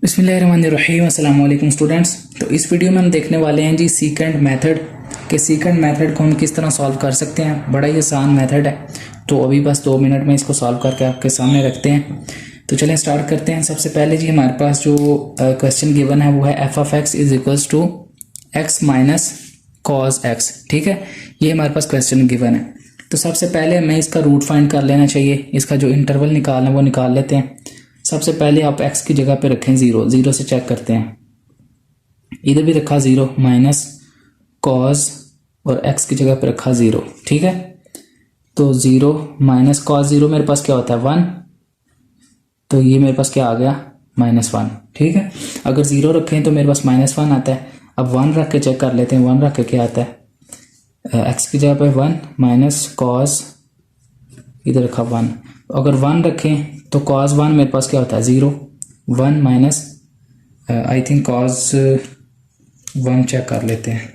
बिस्मिल्लाहिर्रहमानिर्रहीम अस्सलाम वालेकुम स्टूडेंट्स। तो इस वीडियो में हम देखने वाले हैं जी सीकेंट मेथड के सीकेंट मेथड को हम किस तरह सॉल्व कर सकते हैं। बड़ा ही आसान मेथड है, तो अभी बस 2 मिनट में इसको सॉल्व करके आपके सामने रखते हैं। तो चलें स्टार्ट करते हैं। सबसे पहले जी हमारे पास जो क्वेश्चन गिवन है वो है f of x is equals to x minus cos x. ठीक है, ये हमारे पास क्वेश्चन गिवन है। तो सबसे पहले हमें इसका रूट फाइंड कर लेना चाहिए। इसका जो इंटरवल निकालना है वो निकाल लेते हैं। सबसे पहले आप x की जगह पे रखें 0, 0 से चेक करते हैं। इधर भी रखा 0 माइनस कॉज और x की जगह पे रखा 0। ठीक है, तो 0 माइनस कॉज 0 मेरे पास क्या होता है 1, तो ये मेरे पास क्या आ गया -1। ठीक है, अगर 0 रखें तो मेरे पास -1 आता है। अब 1 रख के चेक कर लेते हैं। 1 रख के क्या आता है, x की जगह पे 1 माइनस कॉज, इधर रखा 1। अगर 1 रखें तो cos 1 मेरे पास क्या होता है 0, 1 minus I think cos 1 check कर लेते हैं।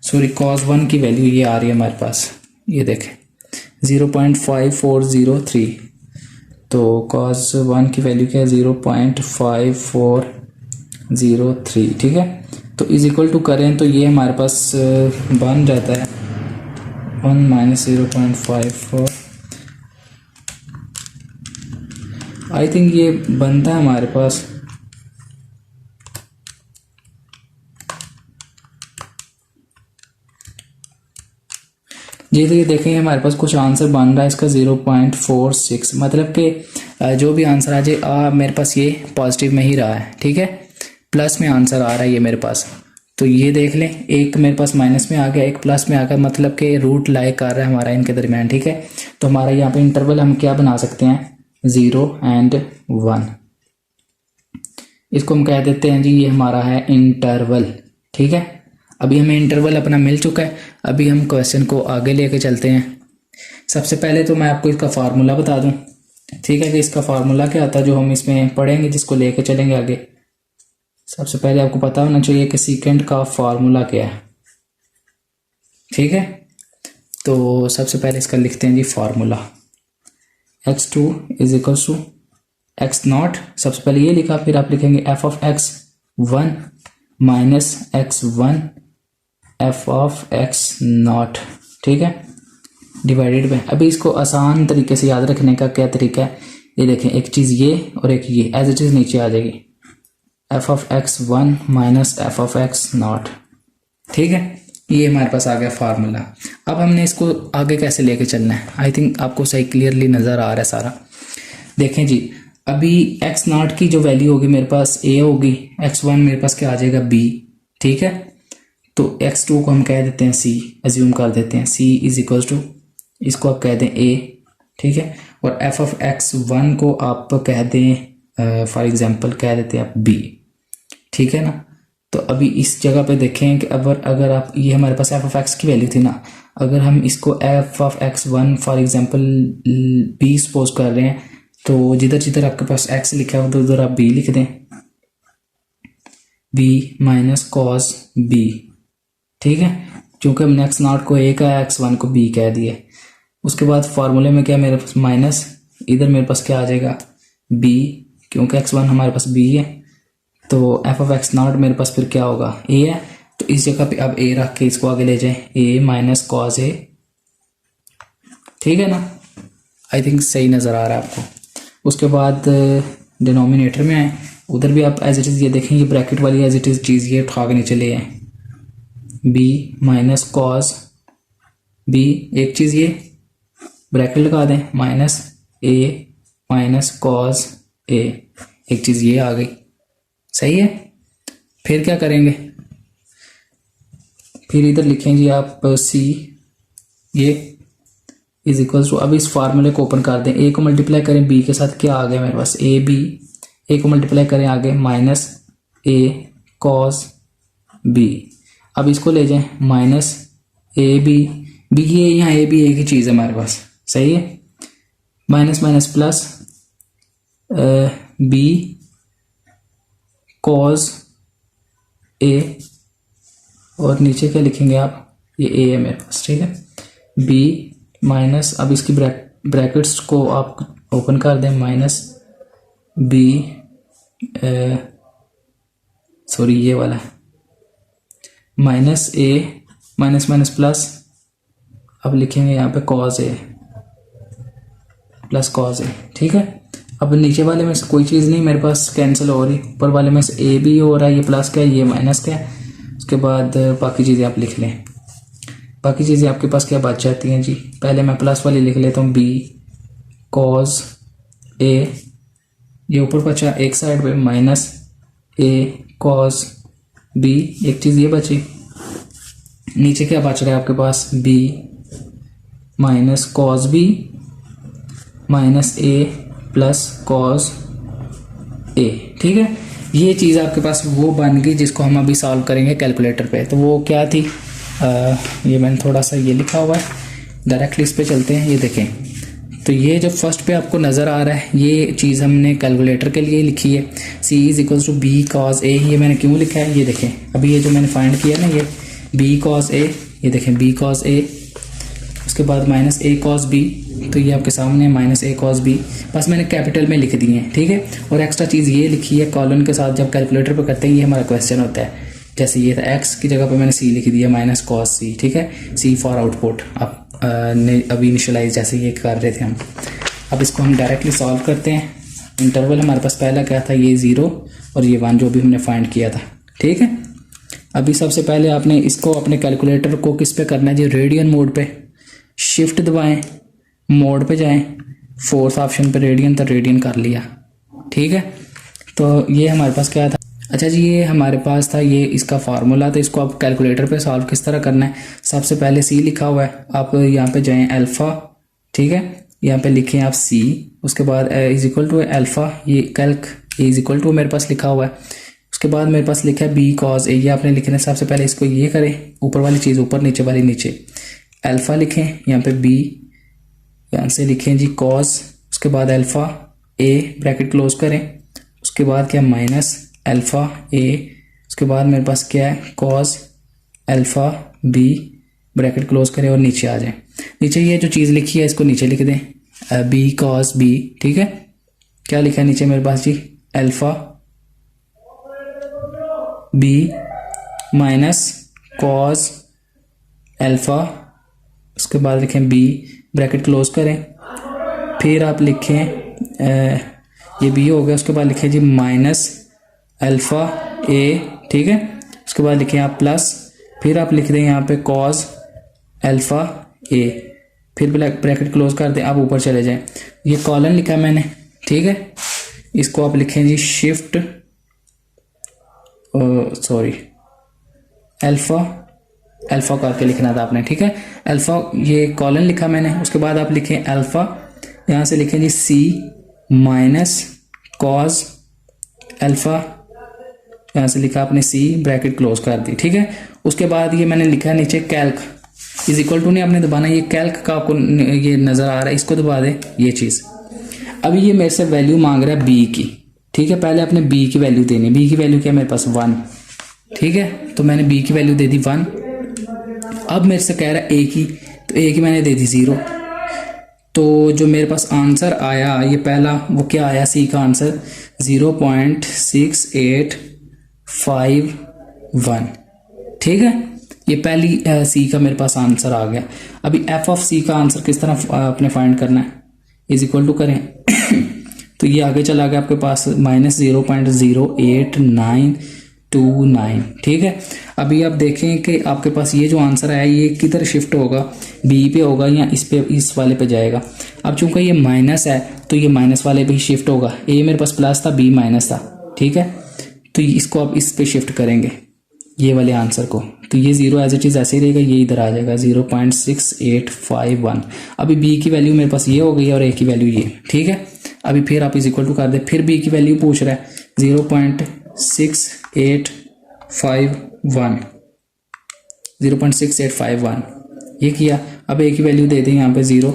सॉरी, cos 1 की वैल्यू ये आ रही है हमारे पास, ये देखें 0.5403। तो cos 1 की वैल्यू क्या है 0.5403। ठीक है, तो इज इक्वल टू करें तो ये हमारे पास बन जाता है 1 माइनस 0.54। आई थिंक ये बनता है हमारे पास जी। तो ये देखें हमारे पास कुछ आंसर बन रहा है इसका 0.46, मतलब कि जो भी आंसर आ जाए मेरे पास ये पॉजिटिव में ही रहा है। ठीक है, प्लस में आंसर आ रहा है ये मेरे पास। तो ये देख लें, एक मेरे पास माइनस में आ गया, एक प्लस में आ गया, मतलब कि रूट लाई कर रहा है हमारा इनके दरमियान। ठीक है, तो हमारा यहाँ पे इंटरवल हम क्या बना सकते हैं 0 एंड 1। इसको हम कह देते हैं जी ये हमारा है इंटरवल। ठीक है, अभी हमें इंटरवल अपना मिल चुका है। अभी हम क्वेश्चन को आगे लेके चलते हैं। सबसे पहले तो मैं आपको इसका फार्मूला बता दूं। ठीक है, कि इसका फार्मूला क्या आता है जो हम इसमें पढ़ेंगे, जिसको लेके चलेंगे आगे। सबसे पहले आपको पता होना चाहिए कि सीकेंट का फार्मूला क्या है। ठीक है, तो सबसे पहले इसका लिखते हैं जी formula. x2 is equals to x naught, सबसे पहले ये लिखा, फिर आप लिखेंगे f of x 1 minus x1 f of x naught. ठीक है, डिवाइडेड बाय, अभी इसको आसान तरीके से याद रखने का क्या तरीका है, ये देखें, एक चीज़ ये और एक ये एज इट इज़ नीचे आ जाएगी, F of x 1 minus F of x naught. ठीक है, ये हमारे पास आ गया फार्मूला। अब हमने इसको आगे कैसे लेके चलना है, आई थिंक आपको सही क्लियरली नज़र आ रहा है सारा। देखें जी, अभी एक्स नॉट की जो वैल्यू होगी मेरे पास a होगी, x1 मेरे पास क्या आ जाएगा b। ठीक है, तो x2 को हम कह देते हैं c, एज्यूम कर देते हैं c इज इक्वल टू, इसको आप कह दें a। ठीक है, और f ऑफ x1 को आप कह दें फॉर एग्जांपल कह देते हैं आप b। ठीक है ना, तो अभी इस जगह पे देखें कि अगर आप, ये हमारे पास एफ ऑफ एक्स की वैल्यू थी ना, अगर हम इसको F of x1 for example b suppose कर रहे हैं, तो जिधर जिधर आपके पास x लिखा है तो उधर आप b लिख दें, b माइनस कॉस b। ठीक है, क्योंकि हमने x नॉट को a का x1 को b कह दिया। उसके बाद फार्मूले में क्या मेरे पास माइनस, इधर मेरे पास क्या आ जाएगा b, क्योंकि x1 हमारे पास b है, तो एफ ऑफ एक्स नॉट मेरे पास फिर क्या होगा a है, तो इस जगह पे अब a रख के इसको आगे ले जाएं, a माइनस कॉस a। ठीक है ना, आई थिंक सही नज़र आ रहा है आपको। उसके बाद डिनोमिनेटर में आए, उधर भी आप एज इट इज़ ये देखें, ये ब्रैकेट वाली एज इट इज़ चीज़ ये उठा के नीचे ले आए, b माइनस कॉस b, एक चीज़ ये ब्रैकेट लगा दें, minus a minus cos a, एक चीज़ ये आ गई। सही है, फिर क्या करेंगे, फिर इधर लिखेंगे आप c, ये इज इक्वल्स टू, अब इस फार्मूले को ओपन कर दें, a को मल्टीप्लाई करें b के साथ, क्या आ गया मेरे पास a b, a को मल्टीप्लाई करें आगे माइनस a कॉस b। अब इसको ले जाएं माइनस a b, ये यहाँ a b एक ही चीज़ है हमारे पास। सही है, minus minus plus b cos a, और नीचे क्या लिखेंगे आप, ये a है मेरे पास। ठीक है, b माइनस, अब इसकी ब्रैकेट्स को आप ओपन कर दें, माइनस b सॉरी ये वाला माइनस ए माइनस माइनस प्लस, अब लिखेंगे यहाँ पे cause A plus cos A, ठीक है। अब नीचे वाले में से कोई चीज़ नहीं मेरे पास कैंसिल हो रही, ऊपर वाले में से ए भी हो रहा है, ये प्लस का है ये माइनस का है। उसके बाद बाकी चीज़ें आप लिख लें, बाकी चीज़ें आपके पास क्या बच जाती हैं जी। पहले मैं प्लस वाली लिख लेता हूँ, बी कॉज ए, ये ऊपर बचा एक साइड पे माइनस ए कॉज बी, एक चीज़ ये बची। नीचे क्या बच रहा है आपके पास, B minus cos B minus A plus cos A, ठीक है। ये चीज़ आपके पास वो बन गई जिसको हम अभी सॉल्व करेंगे कैलकुलेटर पे। तो वो क्या थी, ये मैंने थोड़ा सा ये लिखा हुआ है, डायरेक्टली इस पे चलते हैं। ये देखें, तो ये जो फर्स्ट पे आपको नज़र आ रहा है ये चीज़ हमने कैलकुलेटर के लिए लिखी है, C is equals to B cos A. ये मैंने क्यों लिखा है, ये देखें अभी ये जो मैंने फाइंड किया ना, ये बी कॉज ए, ये देखें बी कॉज ए, उसके बाद माइनस ए कॉज बी, तो ये आपके सामने माइनस ए कॉज बी, बस मैंने कैपिटल में लिख दिए हैं, ठीक है। और एक्स्ट्रा चीज़ ये लिखी है कॉलन के साथ, जब कैलकुलेटर पे करते हैं ये हमारा क्वेश्चन होता है। जैसे ये था एक्स की जगह पे मैंने सी लिख दिया माइनस कॉस सी, ठीक है, सी फॉर आउटपुट। आप ने अभी इनिशियलाइज जैसे ये कर रहे थे हम। अब इसको हम डायरेक्टली सॉल्व करते हैं। इंटरवल हमारे पास पहला क्या था, ये 0 और ये 1 जो भी हमने फाइंड किया था, ठीक है। अभी सबसे पहले आपने इसको अपने कैलकुलेटर को किस पे करना है जी, रेडियन मोड पे। शिफ्ट दबाएं, मोड पे जाएं, फोर्थ ऑप्शन पे रेडियन, तो रेडियन कर लिया, ठीक है। तो ये हमारे पास क्या था, अच्छा जी ये हमारे पास था ये इसका फार्मूला। तो इसको आप कैलकुलेटर पे सॉल्व किस तरह करना है, सबसे पहले सी लिखा हुआ है, आप यहाँ पे जाएं अल्फ़ा, ठीक है, यहाँ पे लिखें आप सी, उसके बाद इज इक्वल टू अल्फ़ा, ये कैल्क इज इक्वल टू मेरे पास लिखा हुआ है। उसके बाद मेरे पास लिखा है बी कॉज ए, ये आपने लिखना है। सबसे पहले इसको ये करें, ऊपर वाली चीज़ ऊपर, नीचे वाली नीचे, अल्फ़ा लिखें, यहाँ पे बी, यहाँ से लिखें जी कॉज, उसके बाद अल्फ़ा ए ब्रैकेट क्लोज करें, उसके बाद क्या माइनस अल्फ़ा ए, उसके बाद मेरे पास क्या है cos alpha B bracket close करें और नीचे आ जाए। नीचे ये जो चीज़ लिखी है इसको नीचे लिख दें, बी कॉज बी, ठीक है। क्या लिखा है नीचे मेरे पास जी, alpha B minus cos alpha, उसके बाद लिखें बी ब्रैकेट क्लोज करें, फिर आप लिखें ये बी हो गया, उसके बाद लिखें जी माइनस अल्फ़ा ए, ठीक है। उसके बाद लिखें आप प्लस, फिर आप लिख दें यहाँ पे कॉज अल्फ़ा ए, फिर ब्रैकेट क्लोज कर दें, आप ऊपर चले जाएं। ये कॉलन लिखा है मैंने, ठीक है। इसको आप लिखें जी शिफ्ट सॉरी अल्फ़ा करके लिखना था आपने, ठीक है। अल्फ़ा ये कॉलन लिखा मैंने, उसके बाद आप लिखें अल्फ़ा, यहाँ से लिखें जी सी माइनस कॉज अल्फ़ा, यहाँ से लिखा आपने सी ब्रैकेट क्लोज कर दी, ठीक है। उसके बाद ये मैंने लिखा नीचे कैल्क इज इक्वल टू नहीं आपने दबाना, ये कैल्क का आपको ये नज़र आ रहा है, इसको दबा दे ये चीज़। अभी ये मेरे से वैल्यू मांग रहा है बी की, ठीक है। पहले आपने बी की वैल्यू देनी, बी की वैल्यू क्या मेरे पास 1, ठीक है। तो मैंने बी की वैल्यू दे दी 1। अब मेरे से कह रहा है ए की, तो ए की मैंने दे दी 0। तो जो मेरे पास आंसर आया ये पहला वो क्या आया, सी का आंसर 0.6851, ठीक है। ये पहली सी का मेरे पास आंसर आ गया। अभी एफ ऑफ सी का आंसर किस तरह आपने फाइंड करना है, इज इक्वल टू करें तो ये आगे चला गया आपके पास -0.08929, ठीक है। अभी आप देखें कि आपके पास ये जो आंसर आया ये किधर शिफ्ट होगा, बी पे होगा या इस वाले पे जाएगा। अब चूंकि ये माइनस है तो ये माइनस वाले पे ही शिफ्ट होगा, ए मेरे पास प्लस था बी माइनस था, ठीक है। तो इसको आप इस पे शिफ्ट करेंगे ये वाले आंसर को, तो ये 0 एज इट इज़ ऐसे ही रहेगा, ये इधर आ जाएगा 0.6851। अभी बी की वैल्यू मेरे पास ये हो गई और ए की वैल्यू ये, ठीक है। अभी फिर आप इज इक्वल टू कर दे, फिर बी की वैल्यू पूछ रहा है 0.6851 ये किया। अब ए की वैल्यू दे दें यहाँ पे 0,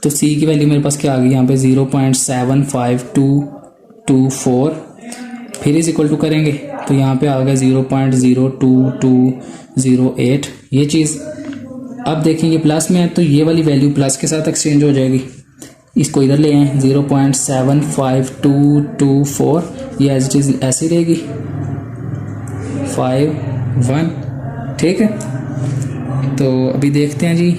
तो सी की वैल्यू मेरे पास क्या आ गई यहाँ पे 0.75224, फिर इज इक्वल टू करेंगे तो यहाँ पे आ गया 0.02208 ये चीज़। अब देखेंगे प्लस में है तो ये वाली वैल्यू प्लस के साथ एक्सचेंज हो जाएगी, इसको इधर ले आए 0.75224, ये एज इट इज़ ऐसी रहेगी 5 1, ठीक है। तो अभी देखते हैं जी,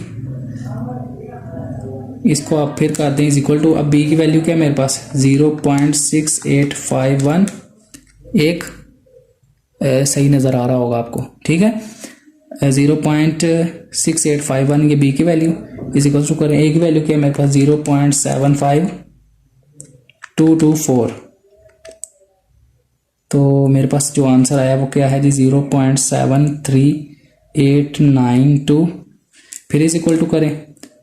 इसको आप फिर कर दें इज इक्वल टू, अब बी की वैल्यू क्या है मेरे पास 0.6851, एक सही नज़र आ रहा होगा आपको, ठीक है। 0.6851 ये बी की वैल्यू इज इक्वल टू करें, ए की वैल्यू क्या है मेरे पास 0.75224। तो मेरे पास जो आंसर आया वो क्या है जी 0.73892, फिर इज इक्वल टू करें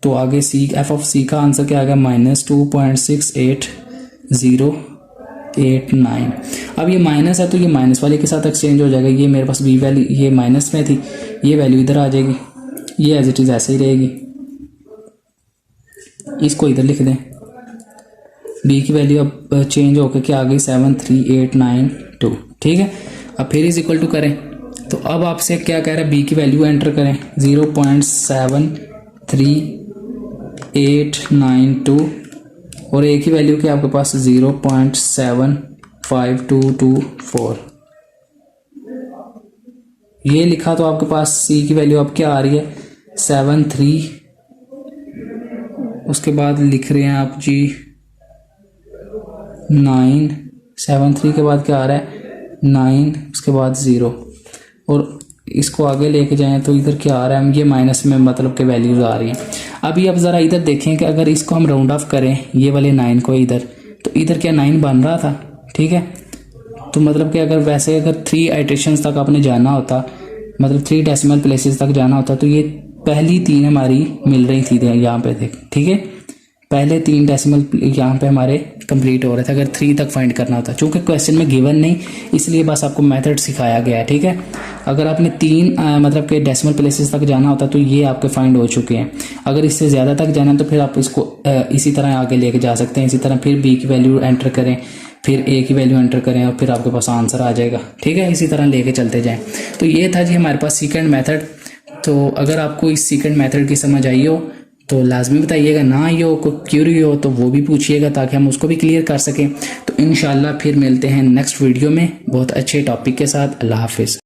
तो आगे सी एफ ऑफ सी का आंसर क्या आ गया -2.68089। अब ये माइनस है तो ये माइनस वाले के साथ एक्सचेंज हो जाएगा, ये मेरे पास बी वैल्यू ये माइनस में थी, ये वैल्यू इधर आ जाएगी, ये एज इट इज़ ऐसे ही रहेगी, इसको इधर लिख दें। बी की वैल्यू अब चेंज होकर क्या आ गई 73892, ठीक है। अब फिर इज इक्वल टू करें तो अब आपसे क्या कह रहा है, बी की वैल्यू एंटर करें 0.73892 और ए की वैल्यू क्या आपके पास 0.75224, ये लिखा। तो आपके पास सी की वैल्यू अब क्या आ रही है 73, उसके बाद लिख रहे हैं आप जी 973 के बाद क्या आ रहा है 9, उसके बाद 0, और इसको आगे लेके जाएं तो इधर क्या आ रहा है, ये माइनस में मतलब के वैल्यूज आ रही हैं। अभी अब ज़रा इधर देखें कि अगर इसको हम राउंड ऑफ करें ये वाले 9 को इधर, तो इधर क्या 9 बन रहा था, ठीक है। तो मतलब कि अगर वैसे अगर 3 आइट्रेशंस तक आपने जाना होता, मतलब 3 डेसिमल प्लेसेस तक जाना होता, तो ये पहली 3 हमारी मिल रही थी यहाँ पे देख, ठीक है। पहले 3 डेसिमल यहाँ पे हमारे कंप्लीट हो रहे थे अगर 3 तक फाइंड करना होता, चूँकि क्वेश्चन में गिवन नहीं इसलिए बस आपको मेथड सिखाया गया है, ठीक है। अगर आपने 3 मतलब के डेसिमल प्लेसेस तक जाना होता तो ये आपके फाइंड हो चुके हैं। अगर इससे ज़्यादा तक जाना तो फिर आप इसको इसी तरह आगे लेके जा सकते हैं। इसी तरह फिर बी की वैल्यू एंटर करें, फिर ए की वैल्यू एंटर करें और फिर आपके पास आंसर आ जाएगा, ठीक है। इसी तरह लेके चलते जाएँ। तो ये था जी हमारे पास सेकंड मेथड। तो अगर आपको इस सेकंड मेथड की समझ आई हो तो लाजमी बताइएगा, ना आई हो कोई क्यूरी हो तो वो भी पूछिएगा ताकि हम उसको भी क्लियर कर सकें। तो इंशाल्लाह फिर मिलते हैं नेक्स्ट वीडियो में बहुत अच्छे टॉपिक के साथ। अल्लाह हाफिज़।